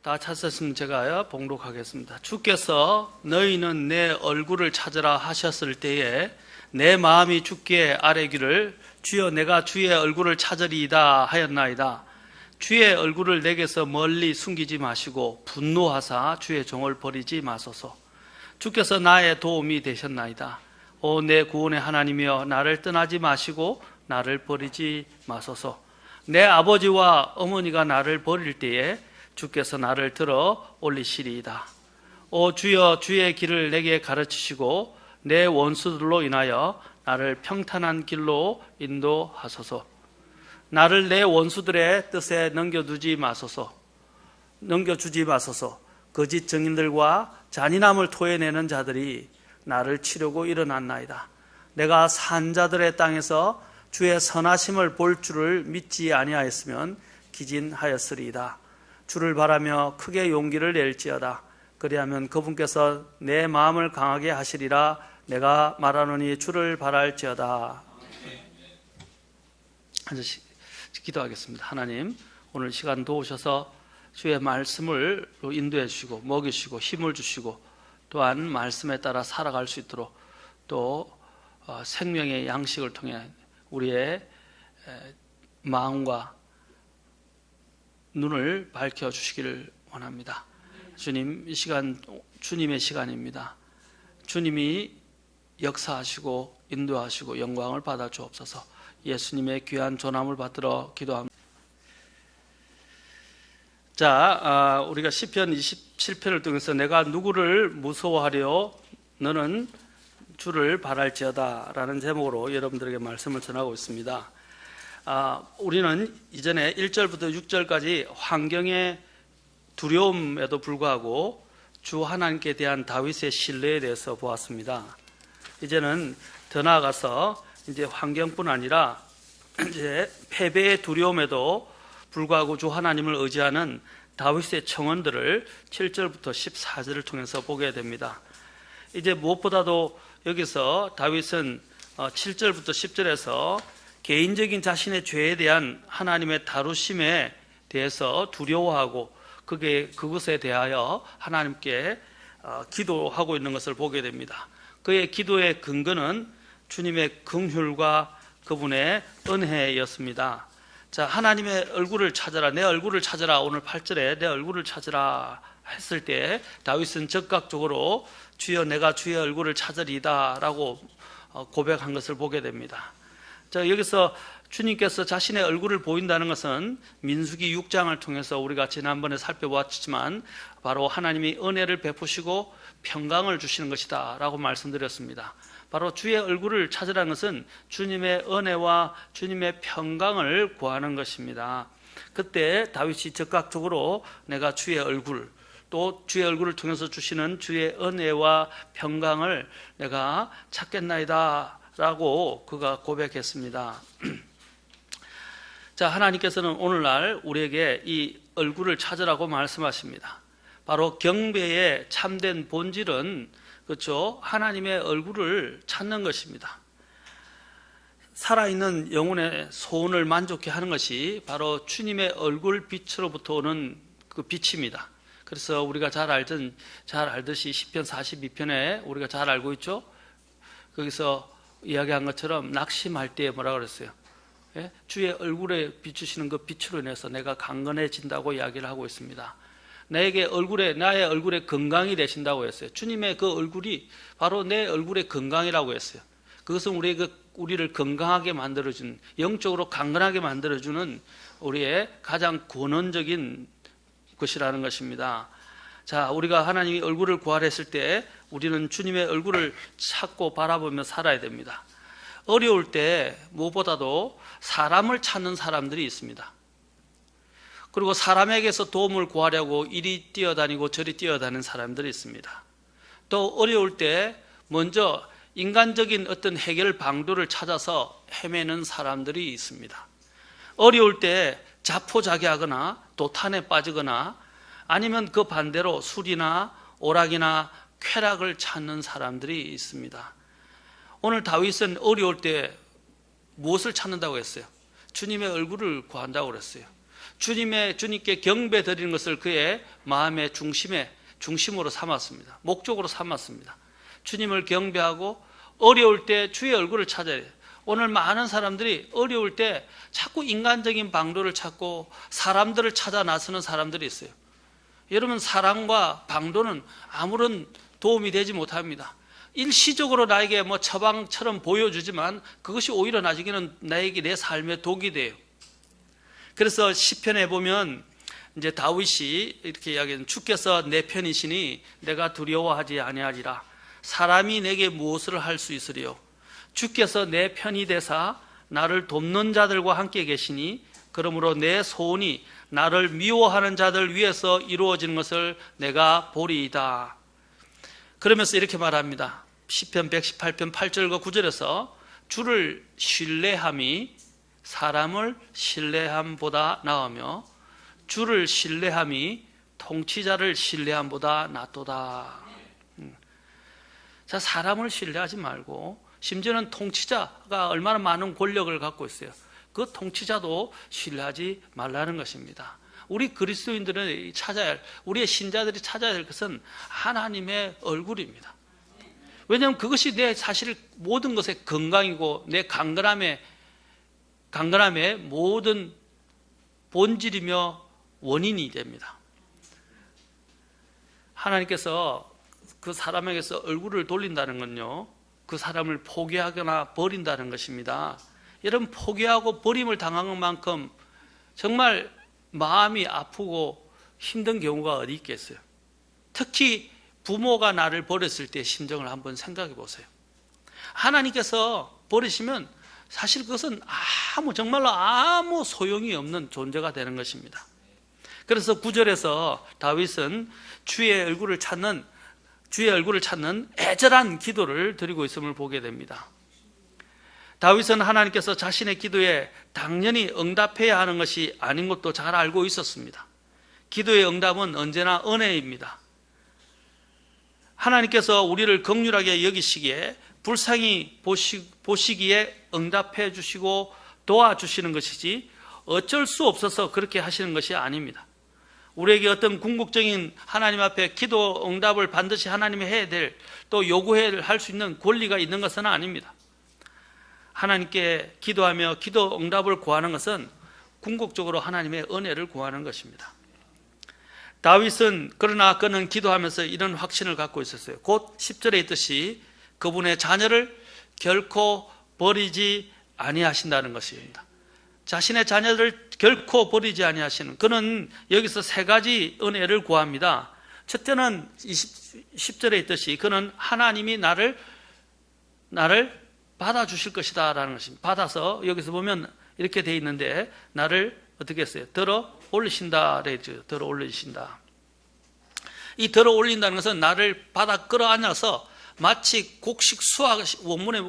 다 찾았으면 제가 봉독하겠습니다. 주께서 너희는 내 얼굴을 찾으라 하셨을 때에 내 마음이 주께 아뢰기를 주여 내가 주의 얼굴을 찾으리이다 하였나이다. 주의 얼굴을 내게서 멀리 숨기지 마시고 분노하사 주의 종을 버리지 마소서. 주께서 나의 도움이 되셨나이다. 오 내 구원의 하나님이여 나를 떠나지 마시고 나를 버리지 마소서. 내 아버지와 어머니가 나를 버릴 때에 주께서 나를 들어 올리시리이다. 오 주여 주의 길을 내게 가르치시고 내 원수들로 인하여 나를 평탄한 길로 인도하소서. 나를 내 원수들의 뜻에 넘겨주지 마소서. 거짓 증인들과 잔인함을 토해내는 자들이 나를 치려고 일어났나이다. 내가 산자들의 땅에서 주의 선하심을 볼 줄을 믿지 아니하였으면 기진하였으리이다. 주를 바라며 크게 용기를 낼지어다. 그리하면 그분께서 내 마음을 강하게 하시리라. 내가 말하노니 주를 바랄지어다. 앉으시 기도하겠습니다. 하나님, 오늘 시간 도우셔서 주의 말씀을 인도해 주시고 먹이시고 힘을 주시고 또한 말씀에 따라 살아갈 수 있도록 또 생명의 양식을 통해 우리의 마음과 눈을 밝혀주시기를 원합니다. 주님, 이 시간 주님의 시간입니다. 주님이 역사하시고 인도하시고 영광을 받아 주옵소서. 예수님의 귀한 전함을 받들어 기도합니다. 자, 우리가 시편 27편을 통해서 내가 누구를 무서워하려 너는 주를 바랄지어다 라는 제목으로 여러분들에게 말씀을 전하고 있습니다. 우리는 이전에 1절부터 6절까지 환경의 두려움에도 불구하고 주 하나님께 대한 다윗의 신뢰에 대해서 보았습니다. 이제는 더 나아가서 이제 환경뿐 아니라 이제 패배의 두려움에도 불구하고 주 하나님을 의지하는 다윗의 청원들을 7절부터 14절을 통해서 보게 됩니다. 이제 무엇보다도 여기서 다윗은 7절부터 10절에서 개인적인 자신의 죄에 대한 하나님의 다루심에 대해서 두려워하고 그것에 대하여 하나님께 기도하고 있는 것을 보게 됩니다. 그의 기도의 근거는 주님의 긍휼과 그분의 은혜였습니다. 자, 하나님의 얼굴을 찾아라, 내 얼굴을 찾아라. 오늘 8절에 내 얼굴을 찾으라 했을 때 다윗은 즉각적으로 주여 내가 주의 얼굴을 찾으리이다 라고 고백한 것을 보게 됩니다. 자, 여기서 주님께서 자신의 얼굴을 보인다는 것은 민수기 6장을 통해서 우리가 지난번에 살펴보았지만 바로 하나님이 은혜를 베푸시고 평강을 주시는 것이다 라고 말씀드렸습니다. 바로 주의 얼굴을 찾으라는 것은 주님의 은혜와 주님의 평강을 구하는 것입니다. 그때 다윗이 즉각적으로 내가 주의 얼굴, 또 주의 얼굴을 통해서 주시는 주의 은혜와 평강을 내가 찾겠나이다 라고 그가 고백했습니다. 자, 하나님께서는 오늘날 우리에게 이 얼굴을 찾으라고 말씀하십니다. 바로 경배의 참된 본질은 그렇죠, 하나님의 얼굴을 찾는 것입니다. 살아있는 영혼의 소원을 만족케 하는 것이 바로 주님의 얼굴 빛으로부터 오는 그 빛입니다. 그래서 우리가 잘 알듯이 시편 42편에 우리가 잘 알고 있죠. 거기서 이야기한 것처럼 낙심할 때 뭐라 그랬어요? 예? 주의 얼굴에 비추시는 그 빛으로 인해서 내가 강건해진다고 이야기를 하고 있습니다. 나의 얼굴에 건강이 되신다고 했어요. 주님의 그 얼굴이 바로 내 얼굴의 건강이라고 했어요. 그것은 우리를 건강하게 만들어주는, 영적으로 강건하게 만들어주는 우리의 가장 근원적인 것이라는 것입니다. 자, 우리가 하나님의 얼굴을 구하랬을 때 우리는 주님의 얼굴을 찾고 바라보며 살아야 됩니다. 어려울 때 무엇보다도 사람을 찾는 사람들이 있습니다. 그리고 사람에게서 도움을 구하려고 이리 뛰어다니고 저리 뛰어다니는 사람들이 있습니다. 또 어려울 때 먼저 인간적인 어떤 해결 방도를 찾아서 헤매는 사람들이 있습니다. 어려울 때 자포자기하거나 도탄에 빠지거나 아니면 그 반대로 술이나 오락이나 쾌락을 찾는 사람들이 있습니다. 오늘 다윗은 어려울 때 무엇을 찾는다고 했어요? 주님의 얼굴을 구한다고 그랬어요. 주님께 경배 드리는 것을 그의 마음의 중심으로 삼았습니다. 목적으로 삼았습니다. 주님을 경배하고 어려울 때 주의 얼굴을 찾아야 돼요. 오늘 많은 사람들이 어려울 때 자꾸 인간적인 방도를 찾고 사람들을 찾아 나서는 사람들이 있어요. 여러분, 사랑과 방도는 아무런 도움이 되지 못합니다. 일시적으로 나에게 처방처럼 보여주지만 그것이 오히려 나중에는 나에게 내 삶의 독이 돼요. 그래서 시편에 보면 이제 다윗이 이렇게 이야기하는, 주께서 내 편이시니 내가 두려워하지 아니하리라. 사람이 내게 무엇을 할 수 있으리요. 주께서 내 편이 되사 나를 돕는 자들과 함께 계시니 그러므로 내 소원이 나를 미워하는 자들 위해서 이루어지는 것을 내가 보리이다. 그러면서 이렇게 말합니다. 시편 118편 8절과 9절에서 주를 신뢰함이 사람을 신뢰함보다 나으며 주를 신뢰함이 통치자를 신뢰함보다 낫도다. 자, 사람을 신뢰하지 말고, 심지어는 통치자가 얼마나 많은 권력을 갖고 있어요. 그 통치자도 신뢰하지 말라는 것입니다. 우리 그리스도인들은 찾아야 할, 우리의 신자들이 찾아야 할 것은 하나님의 얼굴입니다. 왜냐하면 그것이 내 사실 모든 것의 건강이고 내 강건함의 모든 본질이며 원인이 됩니다. 하나님께서 그 사람에게서 얼굴을 돌린다는 건요, 그 사람을 포기하거나 버린다는 것입니다. 여러분, 포기하고 버림을 당한 만큼 정말 마음이 아프고 힘든 경우가 어디 있겠어요? 특히 부모가 나를 버렸을 때 심정을 한번 생각해 보세요. 하나님께서 버리시면 사실 그것은 정말로 아무 소용이 없는 존재가 되는 것입니다. 그래서 9절에서 다윗은 주의 얼굴을 찾는 애절한 기도를 드리고 있음을 보게 됩니다. 다윗은 하나님께서 자신의 기도에 당연히 응답해야 하는 것이 아닌 것도 잘 알고 있었습니다. 기도의 응답은 언제나 은혜입니다. 하나님께서 우리를 긍휼하게 여기시기에 불쌍히 보시기에 응답해 주시고 도와주시는 것이지 어쩔 수 없어서 그렇게 하시는 것이 아닙니다. 우리에게 어떤 궁극적인 하나님 앞에 기도 응답을 반드시 하나님이 해야 될, 또 요구해야 할 수 있는 권리가 있는 것은 아닙니다. 하나님께 기도하며 기도 응답을 구하는 것은 궁극적으로 하나님의 은혜를 구하는 것입니다. 다윗은 그러나 그는 기도하면서 이런 확신을 갖고 있었어요. 곧 10절에 있듯이 그분의 자녀를 결코 버리지 아니하신다는 것입니다. 자신의 자녀를 결코 버리지 아니하시는, 그는 여기서 세 가지 은혜를 구합니다. 첫째는 10절에 있듯이 그는 하나님이 나를 받아주실 것이다 라는 것입니다. 받아서 여기서 보면 이렇게 돼 있는데, 나를 어떻게 했어요? 들어 올리신다 그랬죠. 들어 올리신다. 이 들어 올린다는 것은 나를 받아 끌어안아서 마치 곡식 수확, 원문의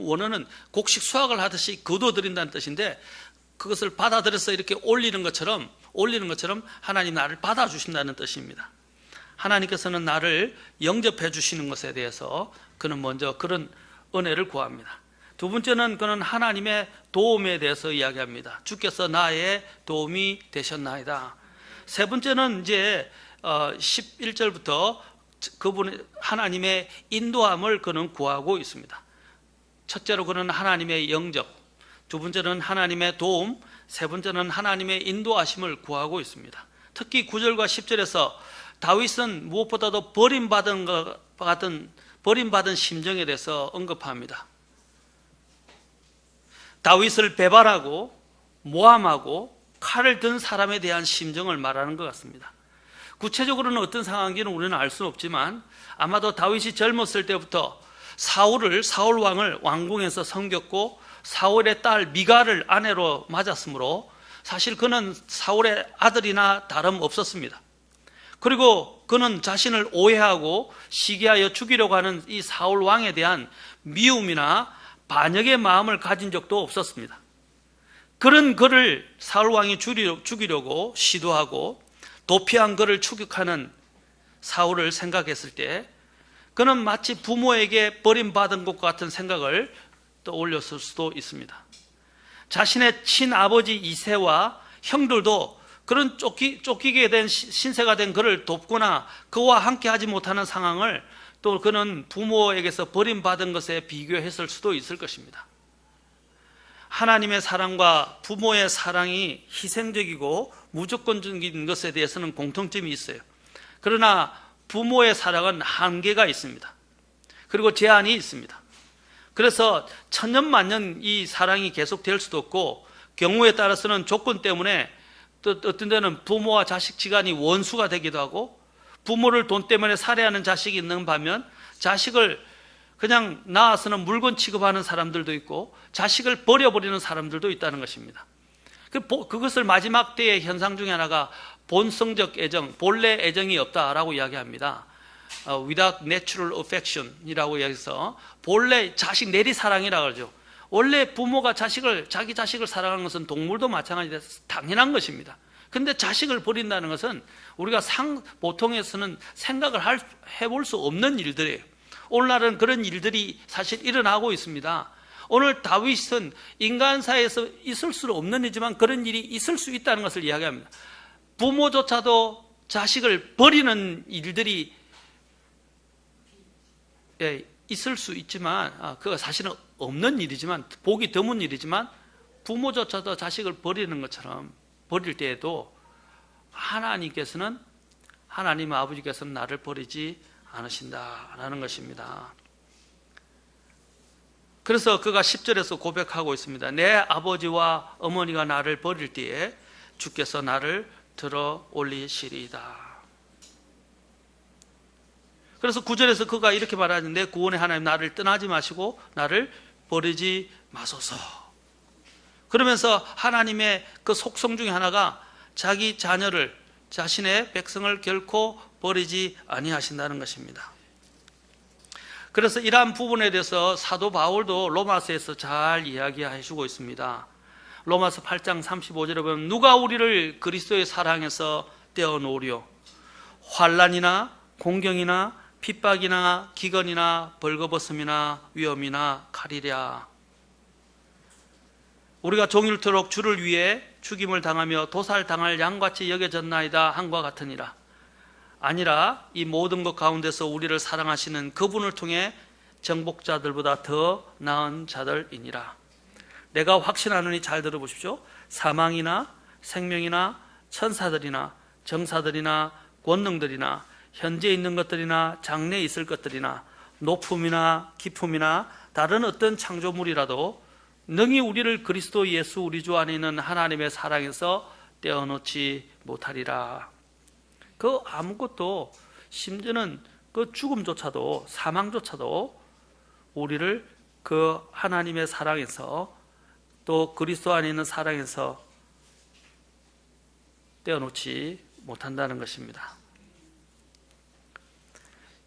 원어는 곡식 수확을 하듯이 거둬들인다는 뜻인데, 그것을 받아들여서 이렇게 올리는 것처럼 하나님 나를 받아주신다는 뜻입니다. 하나님께서는 나를 영접해 주시는 것에 대해서 그는 먼저 그런 은혜를 구합니다. 두 번째는 그는 하나님의 도움에 대해서 이야기합니다. 주께서 나의 도움이 되셨나이다. 세 번째는 이제 11절부터 그분의 하나님의 인도함을 그는 구하고 있습니다. 첫째로 그는 하나님의 영접, 두 번째는 하나님의 도움, 세 번째는 하나님의 인도하심을 구하고 있습니다. 특히 9절과 10절에서 다윗은 무엇보다도 버림받은 심정에 대해서 언급합니다. 다윗을 배반하고 모함하고 칼을 든 사람에 대한 심정을 말하는 것 같습니다. 구체적으로는 어떤 상황인지는 우리는 알 수는 없지만 아마도 다윗이 젊었을 때부터 사울 왕을 왕궁에서 섬겼고 사울의 딸 미갈을 아내로 맞았으므로 사실 그는 사울의 아들이나 다름없었습니다. 그리고 그는 자신을 오해하고 시기하여 죽이려고 하는 이 사울 왕에 대한 미움이나 반역의 마음을 가진 적도 없었습니다. 그런 그를 사울 왕이 죽이려고 시도하고 도피한 그를 추격하는 사울을 생각했을 때 그는 마치 부모에게 버림받은 것 같은 생각을 떠올렸을 수도 있습니다. 자신의 친아버지 이새와 형들도 그런 쫓기게 된 신세가 된 그를 돕거나 그와 함께 하지 못하는 상황을 또 그는 부모에게서 버림받은 것에 비교했을 수도 있을 것입니다. 하나님의 사랑과 부모의 사랑이 희생적이고 무조건적인 것에 대해서는 공통점이 있어요. 그러나 부모의 사랑은 한계가 있습니다. 그리고 제한이 있습니다. 그래서 천년만년 이 사랑이 계속될 수도 없고, 경우에 따라서는 조건 때문에 또 어떤 데는 부모와 자식 지간이 원수가 되기도 하고, 부모를 돈 때문에 살해하는 자식이 있는 반면 자식을 그냥 낳아서는 물건 취급하는 사람들도 있고, 자식을 버려버리는 사람들도 있다는 것입니다. 그것을 마지막 때의 현상 중에 하나가 본성적 애정, 본래 애정이 없다라고 이야기합니다. Without natural affection 이라고 이야기해서 본래 자식 내리사랑이라고 하죠. 원래 부모가 자기 자식을 사랑하는 것은 동물도 마찬가지로 당연한 것입니다. 근데 자식을 버린다는 것은 우리가 보통에서는 생각을 해볼 수 없는 일들이에요. 오늘날은 그런 일들이 사실 일어나고 있습니다. 오늘 다윗은 인간사에서 있을 수 없는 일이지만 그런 일이 있을 수 있다는 것을 이야기합니다. 부모조차도 자식을 버리는 일들이 있을 수 있지만, 그거 사실은 없는 일이지만, 보기 드문 일이지만, 부모조차도 자식을 버리는 것처럼 버릴 때에도 하나님 아버지께서는 나를 버리지 않으신다라는 것입니다. 그래서 그가 10절에서 고백하고 있습니다. 내 아버지와 어머니가 나를 버릴 때에 주께서 나를 들어 올리시리이다. 그래서 9절에서 그가 이렇게 말하는데, 내 구원의 하나님 나를 떠나지 마시고 나를 버리지 마소서. 그러면서 하나님의 그 속성 중에 하나가 자기 자녀를, 자신의 백성을 결코 버리지 아니하신다는 것입니다. 그래서 이러한 부분에 대해서 사도 바울도 로마서에서 잘 이야기해 주고 있습니다. 로마서 8장 35절에 보면, 누가 우리를 그리스도의 사랑에서 떼어놓으려? 환난이나 공경이나 핍박이나 기근이나 벌거벗음이나 위험이나 칼이랴. 우리가 종일토록 주를 위해 죽임을 당하며 도살당할 양같이 여겨졌나이다 한과 같으니라. 아니라 이 모든 것 가운데서 우리를 사랑하시는 그분을 통해 정복자들보다 더 나은 자들이니라. 내가 확신하노니, 잘 들어보십시오. 사망이나 생명이나 천사들이나 정사들이나 권능들이나 현재 있는 것들이나 장래에 있을 것들이나 높음이나 깊음이나 다른 어떤 창조물이라도 능히 우리를 그리스도 예수 우리 주 안에 있는 하나님의 사랑에서 떼어놓지 못하리라. 그 아무것도, 심지어는 그 죽음조차도, 사망조차도 우리를 그 하나님의 사랑에서, 또 그리스도 안에 있는 사랑에서 떼어놓지 못한다는 것입니다.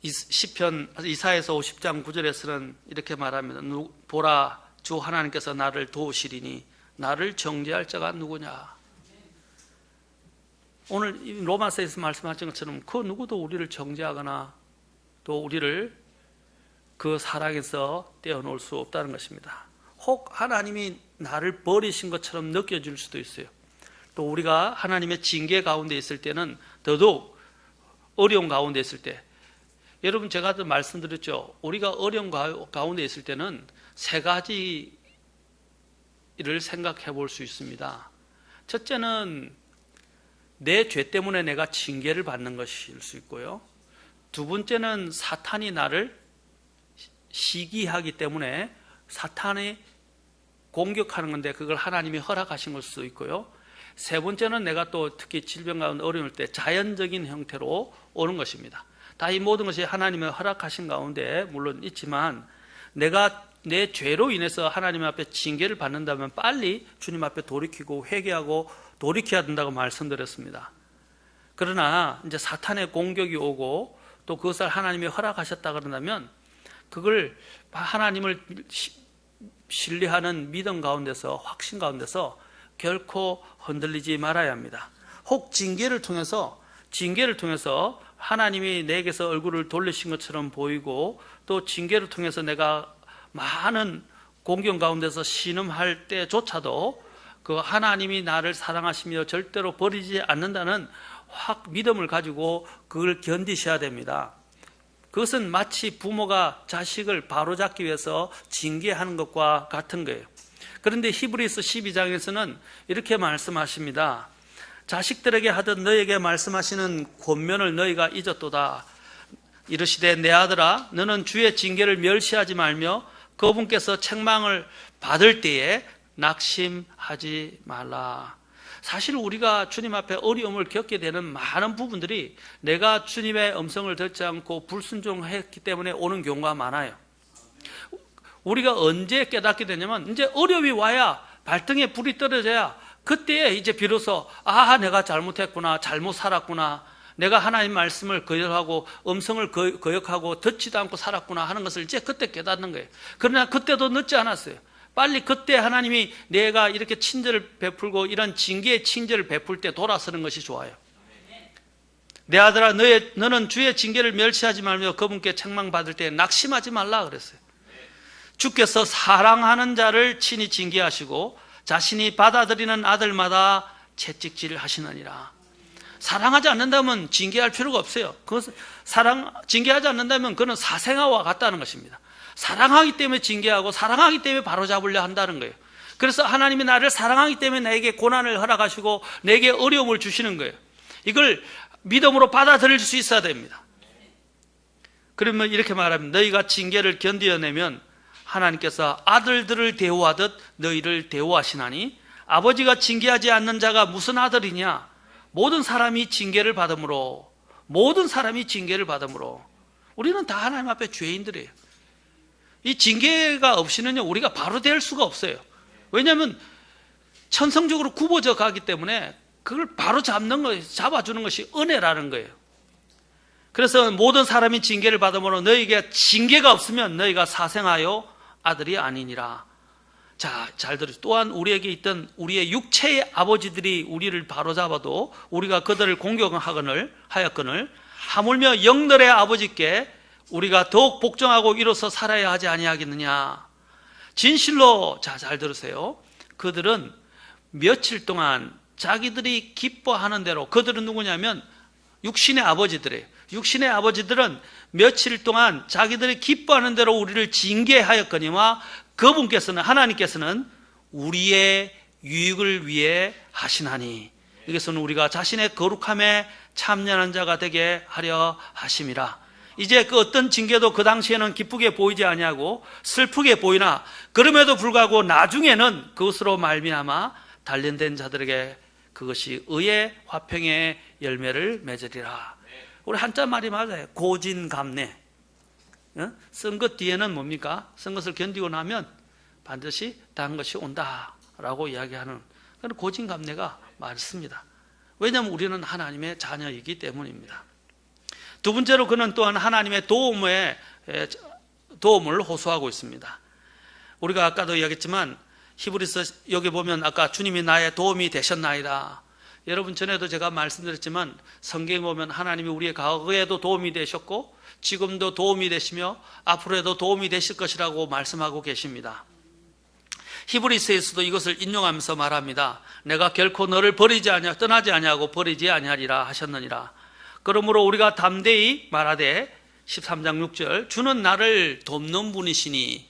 시편 이사야서 50장 9절에서는 이렇게 말합니다. 보라, 주 하나님께서 나를 도우시리니 나를 정죄할 자가 누구냐. 오늘 로마서에서 말씀하신 것처럼 그 누구도 우리를 정죄하거나 또 우리를 그 사랑에서 떼어놓을 수 없다는 것입니다. 혹 하나님이 나를 버리신 것처럼 느껴질 수도 있어요. 또 우리가 하나님의 징계 가운데 있을 때는 더더욱 어려운 가운데 있을 때, 여러분 제가 말씀드렸죠. 우리가 어려운 가운데 있을 때는 세 가지를 생각해 볼 수 있습니다. 첫째는 내 죄 때문에 내가 징계를 받는 것일 수 있고요. 두 번째는 사탄이 나를 시기하기 때문에 사탄이 공격하는 건데 그걸 하나님이 허락하신 걸 수도 있고요. 세 번째는 내가 또 특히 질병 가운데 어려울 때 자연적인 형태로 오는 것입니다. 다 이 모든 것이 하나님의 허락하신 가운데 물론 있지만, 내가 내 죄로 인해서 하나님 앞에 징계를 받는다면 빨리 주님 앞에 돌이키고 회개하고 돌이켜야 된다고 말씀드렸습니다. 그러나 이제 사탄의 공격이 오고 또 그것을 하나님이 허락하셨다 그런다면 그걸 하나님을 신뢰하는 믿음 가운데서, 확신 가운데서 결코 흔들리지 말아야 합니다. 혹 징계를 통해서 하나님이 내게서 얼굴을 돌리신 것처럼 보이고, 또 징계를 통해서 내가 많은 공경 가운데서 신음할 때조차도 그 하나님이 나를 사랑하시며 절대로 버리지 않는다는 확 믿음을 가지고 그걸 견디셔야 됩니다. 그것은 마치 부모가 자식을 바로잡기 위해서 징계하는 것과 같은 거예요. 그런데 히브리서 12장에서는 이렇게 말씀하십니다. 자식들에게 하듯 너에게 말씀하시는 권면을 너희가 잊었도다. 이르시되 내 아들아 너는 주의 징계를 멸시하지 말며 그분께서 책망을 받을 때에 낙심하지 말라. 사실 우리가 주님 앞에 어려움을 겪게 되는 많은 부분들이 내가 주님의 음성을 듣지 않고 불순종했기 때문에 오는 경우가 많아요. 우리가 언제 깨닫게 되냐면 이제 어려움이 와야 발등에 불이 떨어져야 그때 이제 비로소 내가 잘못했구나, 잘못 살았구나, 내가 하나님 말씀을 거역하고 음성을 거역하고 듣지도 않고 살았구나 하는 것을 이제 그때 깨닫는 거예요. 그러나 그때도 늦지 않았어요. 빨리 그때 하나님이 내가 이렇게 친절을 베풀고 이런 징계의 친절을 베풀 때 돌아서는 것이 좋아요. 내 아들아 너는 주의 징계를 멸시하지 말며 그분께 책망받을 때 낙심하지 말라 그랬어요. 주께서 사랑하는 자를 친히 징계하시고 자신이 받아들이는 아들마다 채찍질 하시느니라. 사랑하지 않는다면 징계할 필요가 없어요. 징계하지 않는다면 그는 사생아와 같다는 것입니다. 사랑하기 때문에 징계하고 사랑하기 때문에 바로잡으려 한다는 거예요. 그래서 하나님이 나를 사랑하기 때문에 나에게 고난을 허락하시고 내게 어려움을 주시는 거예요. 이걸 믿음으로 받아들일 수 있어야 됩니다. 그러면 이렇게 말합니다. 너희가 징계를 견디어내면 하나님께서 아들들을 대우하듯 너희를 대우하시나니 아버지가 징계하지 않는 자가 무슨 아들이냐? 모든 사람이 징계를 받음으로 우리는 다 하나님 앞에 죄인들이에요. 이 징계가 없이는요 우리가 바로 될 수가 없어요. 왜냐하면 천성적으로 굽어져 가기 때문에 그걸 바로 잡아주는 것이 은혜라는 거예요. 그래서 모든 사람이 징계를 받음으로 너희에게 징계가 없으면 너희가 사생하여 아들이 아니니라. 자, 잘 들으세요. 또한 우리에게 있던 우리의 육체의 아버지들이 우리를 바로잡아도 우리가 그들을 공경하거늘 하였거늘 하물며 영들의 아버지께 우리가 더욱 복종하고 이로써 살아야 하지 아니하겠느냐. 진실로 잘 들으세요. 그들은 며칠 동안 자기들이 기뻐하는 대로, 그들은 누구냐면 육신의 아버지들이에요. 육신의 아버지들은 며칠 동안 자기들이 기뻐하는 대로 우리를 징계하였거니와 그분께서는, 하나님께서는 우리의 유익을 위해 하시나니 이것은 우리가 자신의 거룩함에 참여하는 자가 되게 하려 하심이라. 이제 그 어떤 징계도 그 당시에는 기쁘게 보이지 아니하고 슬프게 보이나 그럼에도 불구하고 나중에는 그것으로 말미암아 단련된 자들에게 그것이 의의 화평의 열매를 맺으리라. 우리 한자 말이 맞아요. 고진감래. 쓴 것 뒤에는 뭡니까? 쓴 것을 견디고 나면 반드시 다른 것이 온다라고 이야기하는 그런 고진감래가 맞습니다. 왜냐하면 우리는 하나님의 자녀이기 때문입니다. 두 번째로 그는 또한 하나님의 도움을 호소하고 있습니다. 우리가 아까도 이야기했지만 히브리서 여기 보면 아까 주님이 나의 도움이 되셨나이다. 여러분 전에도 제가 말씀드렸지만 성경에 보면 하나님이 우리의 과거에도 도움이 되셨고 지금도 도움이 되시며 앞으로도 도움이 되실 것이라고 말씀하고 계십니다. 히브리서에서도 이것을 인용하면서 말합니다. 내가 결코 너를 떠나지 아니하고 버리지 아니하리라 하셨느니라. 그러므로 우리가 담대히 말하되 13장 6절 주는 나를 돕는 분이시니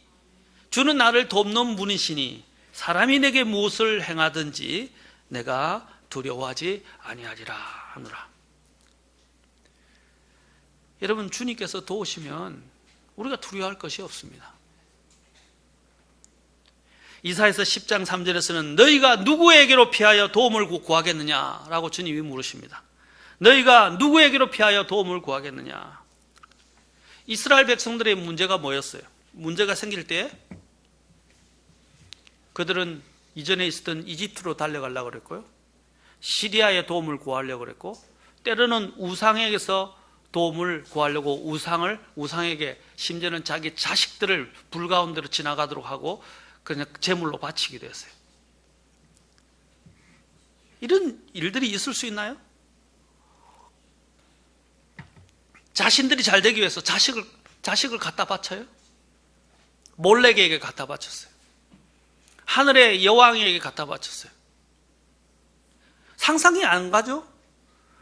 사람이 내게 무엇을 행하든지 내가 두려워하지 아니하리라 하노라. 여러분 주님께서 도우시면 우리가 두려워할 것이 없습니다. 이사야서 10장 3절에서는 너희가 누구에게로 피하여 도움을 구하겠느냐라고 주님이 물으십니다. 너희가 누구에게로 피하여 도움을 구하겠느냐. 이스라엘 백성들의 문제가 뭐였어요? 문제가 생길 때 그들은 이전에 있었던 이집트로 달려가려고 그랬고요, 시리아의 도움을 구하려고 그랬고, 때로는 우상에게서 도움을 구하려고 우상에게, 심지어는 자기 자식들을 불 가운데로 지나가도록 하고 그냥 제물로 바치기도 했어요. 이런 일들이 있을 수 있나요? 자신들이 잘 되기 위해서 자식을 갖다 바쳐요? 몰렉에게 갖다 바쳤어요. 하늘의 여왕에게 갖다 바쳤어요. 상상이 안 가죠?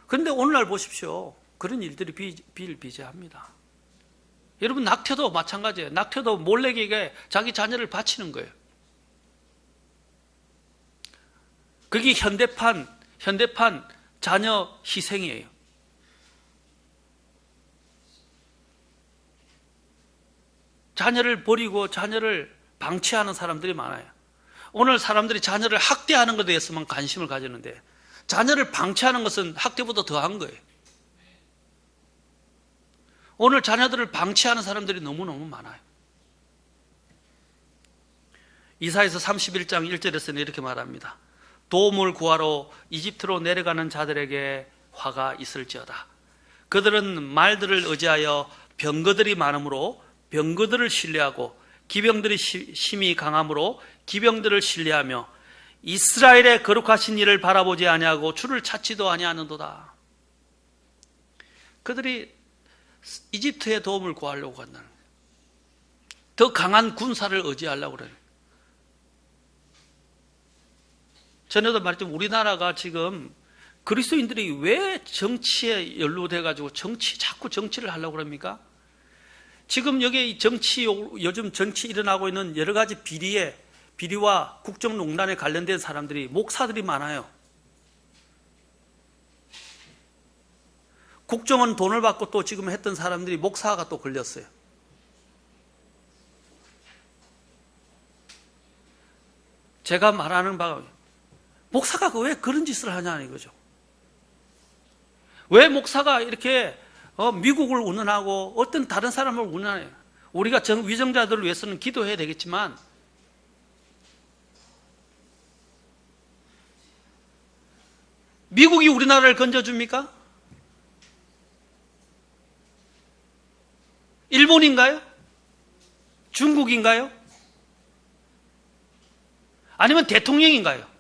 그런데 오늘날 보십시오. 그런 일들이 비일비재합니다. 여러분, 낙태도 마찬가지예요. 낙태도 몰래에게 자기 자녀를 바치는 거예요. 그게 현대판 자녀 희생이에요. 자녀를 버리고 자녀를 방치하는 사람들이 많아요. 오늘 사람들이 자녀를 학대하는 것에 대해서만 관심을 가지는데 자녀를 방치하는 것은 학대보다 더한 거예요. 오늘 자녀들을 방치하는 사람들이 너무너무 많아요. 이사야서 31장 1절에서는 이렇게 말합니다. 도움을 구하러 이집트로 내려가는 자들에게 화가 있을지어다. 그들은 말들을 의지하여 병거들이 많으므로 병거들을 신뢰하고 기병들이 심히 강함으로 기병들을 신뢰하며 이스라엘의 거룩하신 이를 바라보지 아니하고 주를 찾지도 아니하는도다. 그들이 이집트의 도움을 구하려고 한다는 거예요. 더 강한 군사를 의지하려고 그래요. 전에도 말했지만 우리나라가 지금 그리스도인들이 왜 정치에 연루돼가지고 자꾸 정치를 하려고 그럽니까? 지금 여기 요즘 정치 일어나고 있는 여러 가지 비리와 국정농단에 관련된 사람들이 목사들이 많아요. 국정원 돈을 받고 또 지금 했던 사람들이 목사가 또 걸렸어요. 제가 말하는 바가 목사가 왜 그런 짓을 하냐는 이거죠. 왜 목사가 이렇게 미국을 운운하고 어떤 다른 사람을 운운해요? 우리가 위정자들을 위해서는 기도해야 되겠지만 미국이 우리나라를 건져줍니까? 일본인가요? 중국인가요? 아니면 대통령인가요?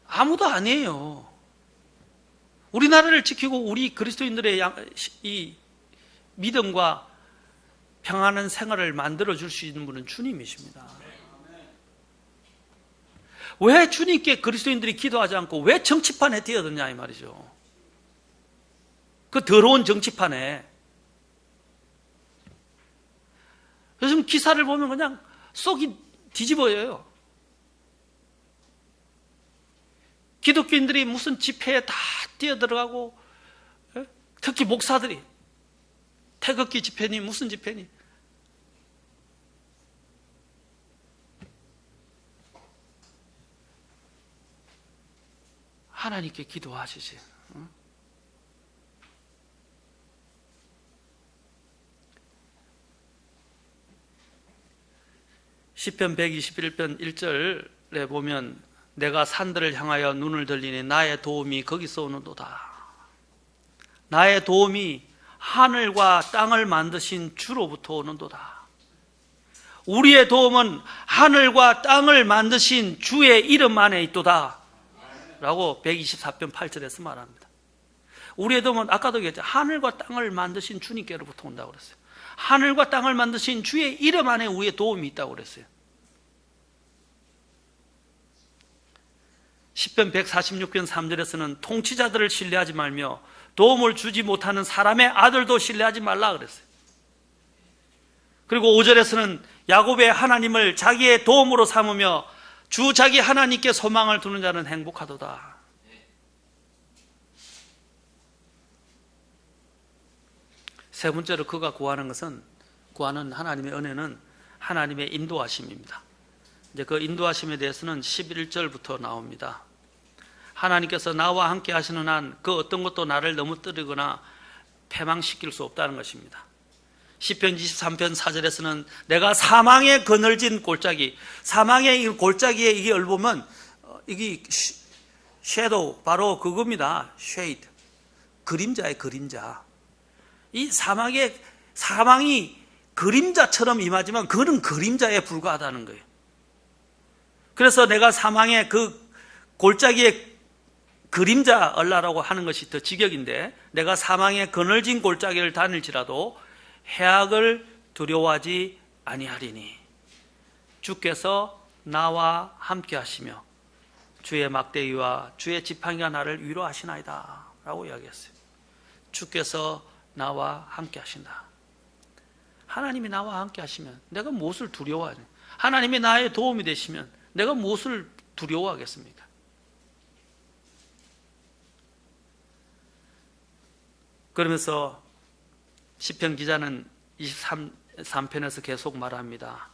아무도 아니에요. 우리나라를 지키고 우리 그리스도인들의 이 믿음과 평안한 생활을 만들어줄 수 있는 분은 주님이십니다. 왜 주님께 그리스도인들이 기도하지 않고 왜 정치판에 뛰어드냐 이 말이죠. 그 더러운 정치판에. 요즘 기사를 보면 그냥 속이 뒤집어져요. 기독교인들이 무슨 집회에 다 뛰어들어가고, 특히 목사들이 태극기 집회니 무슨 집회니 하나님께 기도하시지. 시편 121편 1절에 보면 내가 산들을 향하여 눈을 들리니 나의 도움이 거기서 오는도다. 나의 도움이 하늘과 땅을 만드신 주로부터 오는도다. 우리의 도움은 하늘과 땅을 만드신 주의 이름 안에 있도다 라고 124편 8절에서 말합니다. 우리의 도움은 아까도 얘기했죠. 하늘과 땅을 만드신 주님께로부터 온다고 그랬어요. 하늘과 땅을 만드신 주의 이름 안에 우리의 도움이 있다고 그랬어요. 시편 146편 3절에서는 통치자들을 신뢰하지 말며 도움을 주지 못하는 사람의 아들도 신뢰하지 말라 그랬어요. 그리고 5절에서는 야곱의 하나님을 자기의 도움으로 삼으며 주 자기 하나님께 소망을 두는 자는 행복하도다. 세 번째로 그가 구하는 하나님의 은혜는 하나님의 인도하심입니다. 이제 그 인도하심에 대해서는 11절부터 나옵니다. 하나님께서 나와 함께 하시는 한 그 어떤 것도 나를 넘어뜨리거나 패망시킬 수 없다는 것입니다. 시편 23편 4절에서는 내가 사망의 그늘진 골짜기, 사망의 이 골짜기에 이게 얽보면 이게 섀도우, 바로 그겁니다. 쉐이드, 그림자의 그림자. 이 사망이 그림자처럼 임하지만 그는 그림자에 불과하다는 거예요. 그래서 내가 사망의 그 골짜기에 그림자 얼라라고 하는 것이 더 직역인데, 내가 사망의 그늘진 골짜기를 다닐지라도 해악을 두려워하지 아니하리니 주께서 나와 함께 하시며 주의 막대기와 주의 지팡이가 나를 위로하시나이다 라고 이야기했어요. 주께서 나와 함께 하신다. 하나님이 나와 함께 하시면 내가 무엇을 두려워하냐? 하나님이 나의 도움이 되시면 내가 무엇을 두려워하겠습니까? 그러면서 시편 기자는 23편에서 계속 말합니다.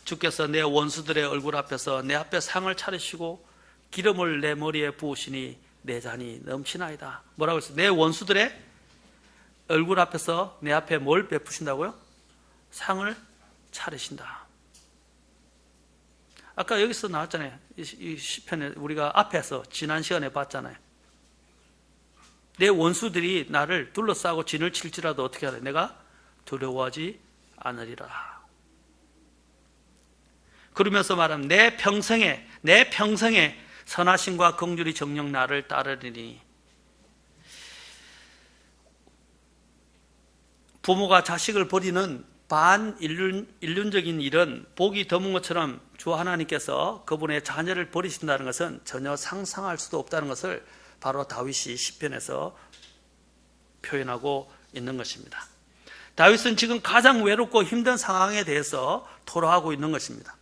주께서 내 원수들의 얼굴 앞에서 내 앞에 상을 차리시고 기름을 내 머리에 부으시니 내 잔이 넘치나이다. 뭐라고 했어요? 내 원수들의 얼굴 앞에서 내 앞에 뭘 베푸신다고요? 상을 차리신다. 아까 여기서 나왔잖아요. 이 시편에 우리가 앞에서 지난 시간에 봤잖아요. 내 원수들이 나를 둘러싸고 진을 칠지라도 어떻게 하래? 내가 두려워하지 않으리라. 그러면서 말하면 내 평생에 선하심과 긍휼이 정녕 나를 따르리니. 부모가 자식을 버리는 반인륜적인 일은 복이 드문 것처럼 주 하나님께서 그분의 자녀를 버리신다는 것은 전혀 상상할 수도 없다는 것을 바로 다윗이 시편에서 표현하고 있는 것입니다. 다윗은 지금 가장 외롭고 힘든 상황에 대해서 토로하고 있는 것입니다.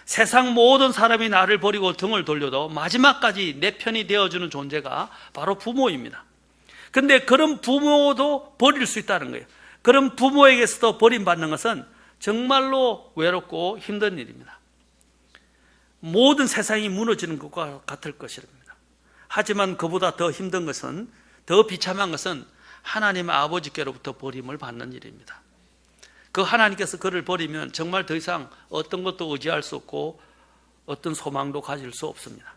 세상 모든 사람이 나를 버리고 등을 돌려도 마지막까지 내 편이 되어주는 존재가 바로 부모입니다. 그런데 그런 부모도 버릴 수 있다는 거예요. 그런 부모에게서도 버림받는 것은 정말로 외롭고 힘든 일입니다. 모든 세상이 무너지는 것과 같을 것입니다. 하지만 그보다 더 힘든 것은, 더 비참한 것은 하나님 아버지께로부터 버림을 받는 일입니다. 그 하나님께서 그를 버리면 정말 더 이상 어떤 것도 의지할 수 없고 어떤 소망도 가질 수 없습니다.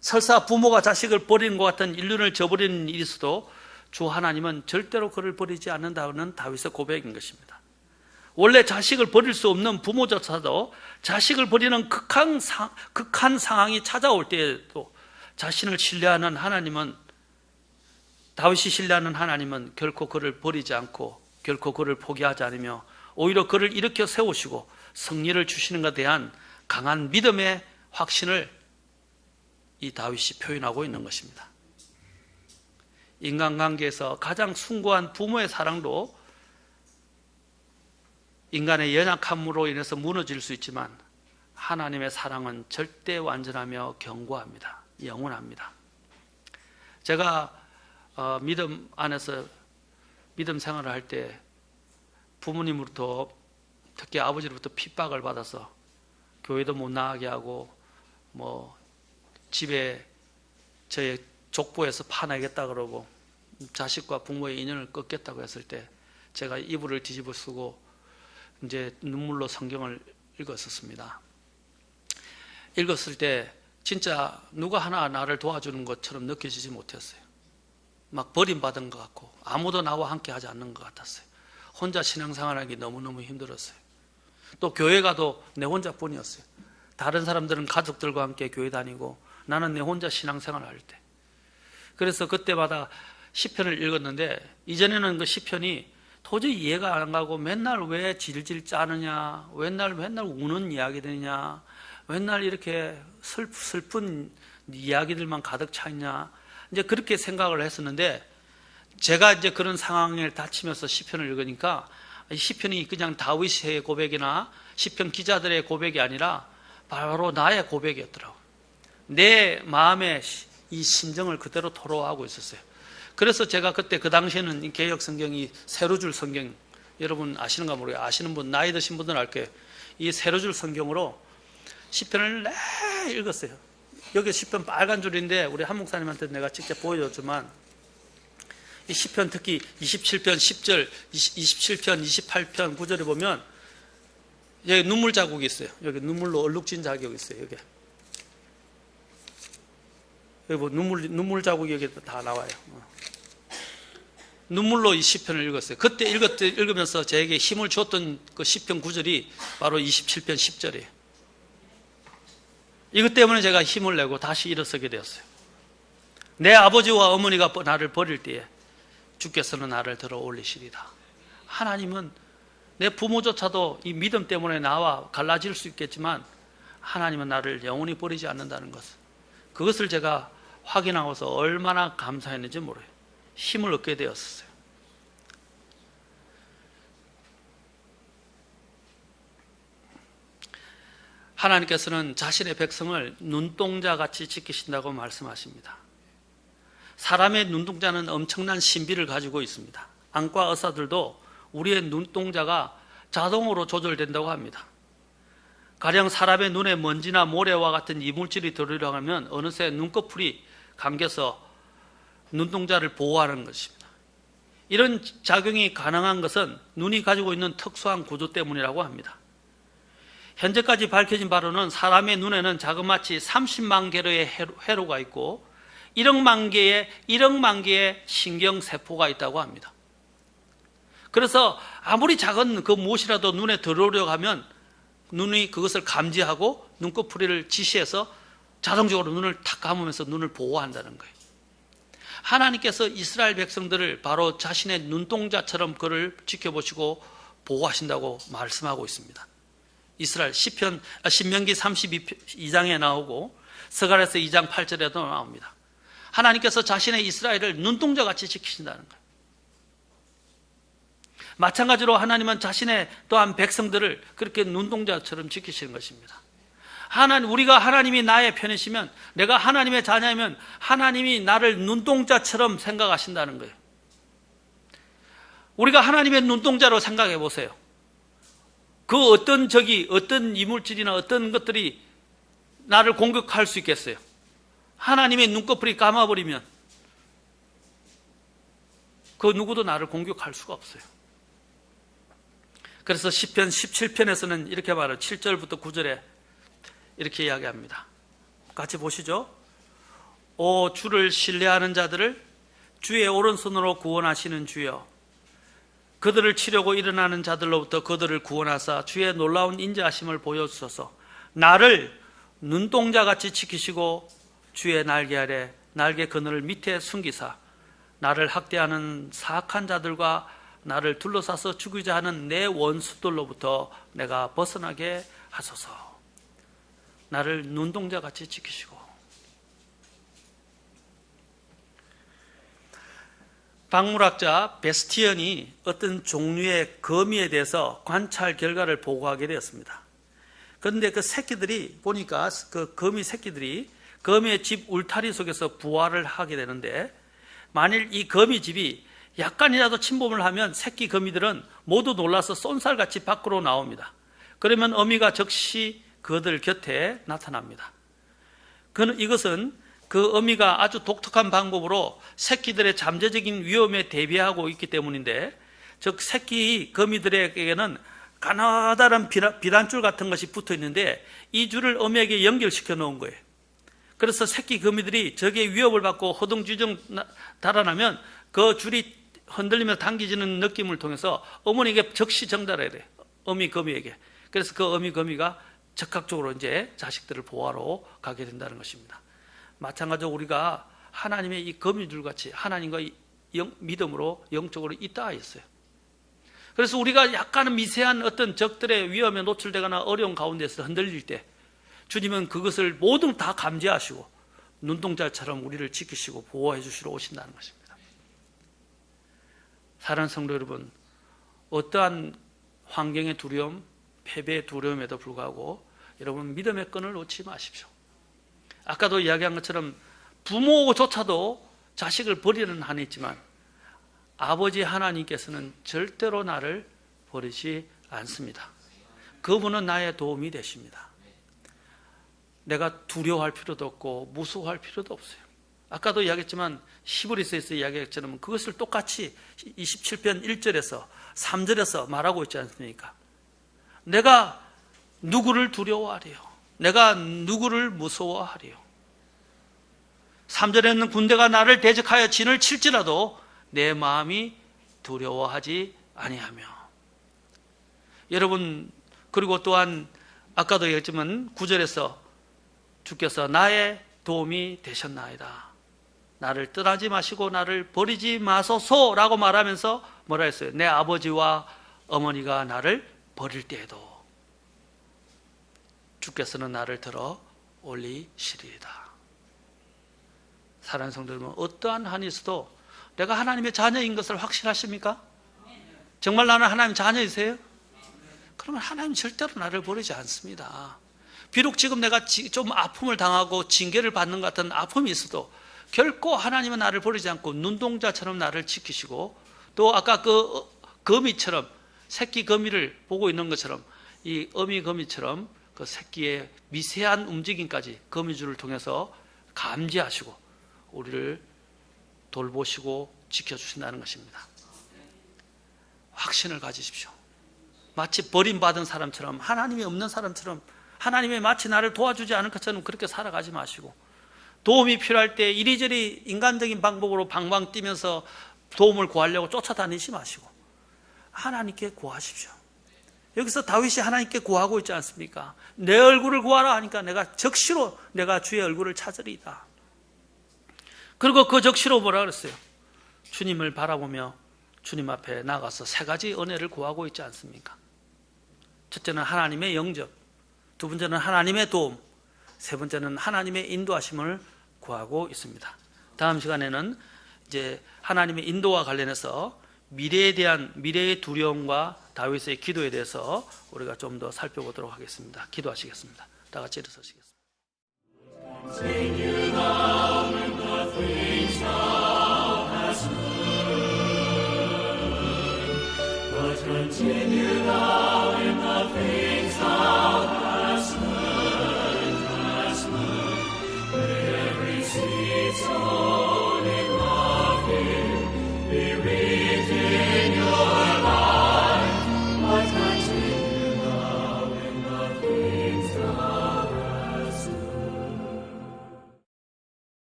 설사 부모가 자식을 버리는 것 같은 인륜을 저버리는 일이 있어도 주 하나님은 절대로 그를 버리지 않는다는 다윗의 고백인 것입니다. 원래 자식을 버릴 수 없는 부모조차도 자식을 버리는 극한 상황이 찾아올 때에도 자신을 신뢰하는 하나님은, 다윗이 신뢰하는 하나님은 결코 그를 버리지 않고 결코 그를 포기하지 않으며 오히려 그를 일으켜 세우시고 승리를 주시는 것에 대한 강한 믿음의 확신을 이 다윗이 표현하고 있는 것입니다. 인간관계에서 가장 숭고한 부모의 사랑도 인간의 연약함으로 인해서 무너질 수 있지만 하나님의 사랑은 절대 완전하며 견고합니다. 영원합니다. 제가 믿음 안에서 믿음 생활을 할 때 부모님으로부터, 특히 아버지로부터 핍박을 받아서 교회도 못 나가게 하고 집에 저의 족보에서 파내겠다 그러고 자식과 부모의 인연을 끊겠다고 했을 때 제가 이불을 뒤집어 쓰고 이제 눈물로 성경을 읽었었습니다. 읽었을 때 진짜 누가 하나 나를 도와주는 것처럼 느껴지지 못했어요. 막 버림받은 것 같고 아무도 나와 함께 하지 않는 것 같았어요. 혼자 신앙생활하기 너무너무 힘들었어요. 또 교회 가도 내 혼자뿐이었어요. 다른 사람들은 가족들과 함께 교회 다니고 나는 내 혼자 신앙생활을 할 때. 그래서 그때마다 시편을 읽었는데 이전에는 그 시편이 도저히 이해가 안 가고 맨날 왜 질질 짜느냐, 맨날 우는 이야기들이냐, 맨날 이렇게 슬픈 이야기들만 가득 차 있냐, 이제 그렇게 생각을 했었는데 제가 이제 그런 상황을 닥치면서 시편을 읽으니까 이 시편이 그냥 다윗의 고백이나 시편 기자들의 고백이 아니라 바로 나의 고백이었더라고요. 내 마음의 이 심정을 그대로 토로하고 있었어요. 그래서 제가 그때 그 당시에는 이 개역 성경이 세로줄 성경, 여러분 아시는가 모르겠어요. 아시는 분, 나이 드신 분들은 알 거예요. 이 세로줄 성경으로 시편을 읽었어요. 여기 시편 빨간 줄인데 우리 한 목사님한테 내가 직접 보여줬지만 이 시편 특히 27편 10절, 27편 28편 9절에 보면 여기 눈물 자국이 있어요. 여기 눈물로 얼룩진 자국이 있어요. 여기 뭐 눈물 자국이 여기 다 나와요. 눈물로 이 시편을 읽었어요. 그때 읽으면서 저에게 힘을 줬던 그 시편 9절이 바로 27편 10절이에요. 이것 때문에 제가 힘을 내고 다시 일어서게 되었어요. 내 아버지와 어머니가 나를 버릴 때에 주께서는 나를 들어 올리시리다. 하나님은 내 부모조차도 이 믿음 때문에 나와 갈라질 수 있겠지만 하나님은 나를 영원히 버리지 않는다는 것을, 그것을 제가 확인하고서 얼마나 감사했는지 모르요. 힘을 얻게 되었어요. 하나님께서는 자신의 백성을 눈동자같이 지키신다고 말씀하십니다. 사람의 눈동자는 엄청난 신비를 가지고 있습니다. 안과 의사들도 우리의 눈동자가 자동으로 조절된다고 합니다. 가령 사람의 눈에 먼지나 모래와 같은 이물질이 들어가면 어느새 눈꺼풀이 감겨서 눈동자를 보호하는 것입니다. 이런 작용이 가능한 것은 눈이 가지고 있는 특수한 구조 때문이라고 합니다. 현재까지 밝혀진 바로는 사람의 눈에는 자그마치 30만 개의 회로가 있고 1억만 개의 신경세포가 있다고 합니다. 그래서 아무리 작은 그 무엇이라도 눈에 들어오려고 하면 눈이 그것을 감지하고 눈꺼풀이를 지시해서 자동적으로 눈을 탁 감으면서 눈을 보호한다는 거예요. 하나님께서 이스라엘 백성들을 바로 자신의 눈동자처럼 그를 지켜보시고 보호하신다고 말씀하고 있습니다. 이스라엘 신명기 32장에 나오고 스가랴서 2장 8절에도 나옵니다. 하나님께서 자신의 이스라엘을 눈동자같이 지키신다는 거예요. 마찬가지로 하나님은 자신의 또한 백성들을 그렇게 눈동자처럼 지키시는 것입니다. 우리가 하나님이 나의 편이시면, 내가 하나님의 자녀이면 하나님이 나를 눈동자처럼 생각하신다는 거예요. 우리가 하나님의 눈동자로 생각해 보세요. 그 어떤 이물질이나 어떤 것들이 나를 공격할 수 있겠어요? 하나님의 눈꺼풀이 감아버리면 그 누구도 나를 공격할 수가 없어요. 그래서 시편 17편에서는 이렇게 말해요. 7절부터 9절에 이렇게 이야기합니다. 같이 보시죠. 오 주를 신뢰하는 자들을 주의 오른손으로 구원하시는 주여, 그들을 치려고 일어나는 자들로부터 그들을 구원하사 주의 놀라운 인자하심을 보여주소서. 나를 눈동자같이 지키시고 주의 날개 아래 날개 그늘 밑에 숨기사 나를 학대하는 사악한 자들과 나를 둘러싸서 죽이자 하는 내 원수들로부터 내가 벗어나게 하소서. 나를 눈동자같이 지키시고. 박물학자 베스티언이 어떤 종류의 거미에 대해서 관찰 결과를 보고하게 되었습니다. 그런데 그 새끼들이 보니까 그 거미 새끼들이 거미의 집 울타리 속에서 부화를 하게 되는데, 만일 이 거미 집이 약간이라도 침범을 하면 새끼 거미들은 모두 놀라서 쏜살같이 밖으로 나옵니다. 그러면 어미가 즉시 그들 곁에 나타납니다. 이것은 그 어미가 아주 독특한 방법으로 새끼들의 잠재적인 위험에 대비하고 있기 때문인데, 즉 새끼 거미들에게는 가느다란 비단줄 같은 것이 붙어 있는데 이 줄을 어미에게 연결시켜 놓은 거예요. 그래서 새끼 거미들이 적의 위협을 받고 허둥지둥 달아나면 그 줄이 흔들리며 당기지는 느낌을 통해서 어머니에게 즉시 전달해야 돼요. 어미 거미에게. 그래서 그 어미 거미가 즉각적으로 이제 자식들을 보호하러 가게 된다는 것입니다. 마찬가지로 우리가 하나님의 이 거미줄 같이 하나님과 믿음으로 영적으로 있다 했어요. 그래서 우리가 약간은 미세한 어떤 적들의 위험에 노출되거나 어려운 가운데서 흔들릴 때 주님은 그것을 모두 다 감지하시고 눈동자처럼 우리를 지키시고 보호해 주시러 오신다는 것입니다. 사랑하는 성도 여러분, 어떠한 환경의 두려움, 패배의 두려움에도 불구하고 여러분 믿음의 끈을 놓지 마십시오. 아까도 이야기한 것처럼 부모조차도 자식을 버리는 한이 있지만 아버지 하나님께서는 절대로 나를 버리지 않습니다. 그분은 나의 도움이 되십니다. 내가 두려워할 필요도 없고 무서워할 필요도 없어요. 아까도 이야기했지만 히브리서에서 이야기했처럼 그것을 똑같이 27편 1절에서 3절에서 말하고 있지 않습니까? 내가 누구를 두려워하리요? 내가 누구를 무서워하리요? 3절에는 군대가 나를 대적하여 진을 칠지라도 내 마음이 두려워하지 아니하며. 여러분, 그리고 또한 아까도 얘기했지만 9절에서 주께서 나의 도움이 되셨나이다. 나를 떠나지 마시고 나를 버리지 마소서라고 말하면서 뭐라 했어요? 내 아버지와 어머니가 나를 버릴 때에도 주께서는 나를 들어 올리시리이다. 사랑하는 성도 여러분, 어떠한 한이 있어도 내가 하나님의 자녀인 것을 확신하십니까? 정말 나는 하나님 자녀이세요? 그러면 하나님 절대로 나를 버리지 않습니다. 비록 지금 내가 좀 아픔을 당하고 징계를 받는 것 같은 아픔이 있어도 결코 하나님은 나를 버리지 않고 눈동자처럼 나를 지키시고, 또 아까 그 거미처럼, 새끼 거미를 보고 있는 것처럼 이 어미 거미처럼 그 새끼의 미세한 움직임까지 거미줄을 통해서 감지하시고 우리를 돌보시고 지켜주신다는 것입니다. 확신을 가지십시오. 마치 버림받은 사람처럼, 하나님이 없는 사람처럼, 하나님이 마치 나를 도와주지 않을 것처럼 그렇게 살아가지 마시고, 도움이 필요할 때 이리저리 인간적인 방법으로 방방 뛰면서 도움을 구하려고 쫓아다니지 마시고 하나님께 구하십시오. 여기서 다윗이 하나님께 구하고 있지 않습니까? 내 얼굴을 구하라 하니까 내가 적시로 내가 주의 얼굴을 찾으리이다. 그리고 그 적시로 뭐라 그랬어요? 주님을 바라보며 주님 앞에 나가서 세 가지 은혜를 구하고 있지 않습니까? 첫째는 하나님의 영접, 두 번째는 하나님의 도움, 세 번째는 하나님의 인도하심을 구하고 있습니다. 다음 시간에는 이제 하나님의 인도와 관련해서 미래에 대한 미래의 두려움과 다윗의 기도에 대해서 우리가 좀 더 살펴보도록 하겠습니다. 기도하시겠습니다. 다 같이 일어서시겠습니다. Continue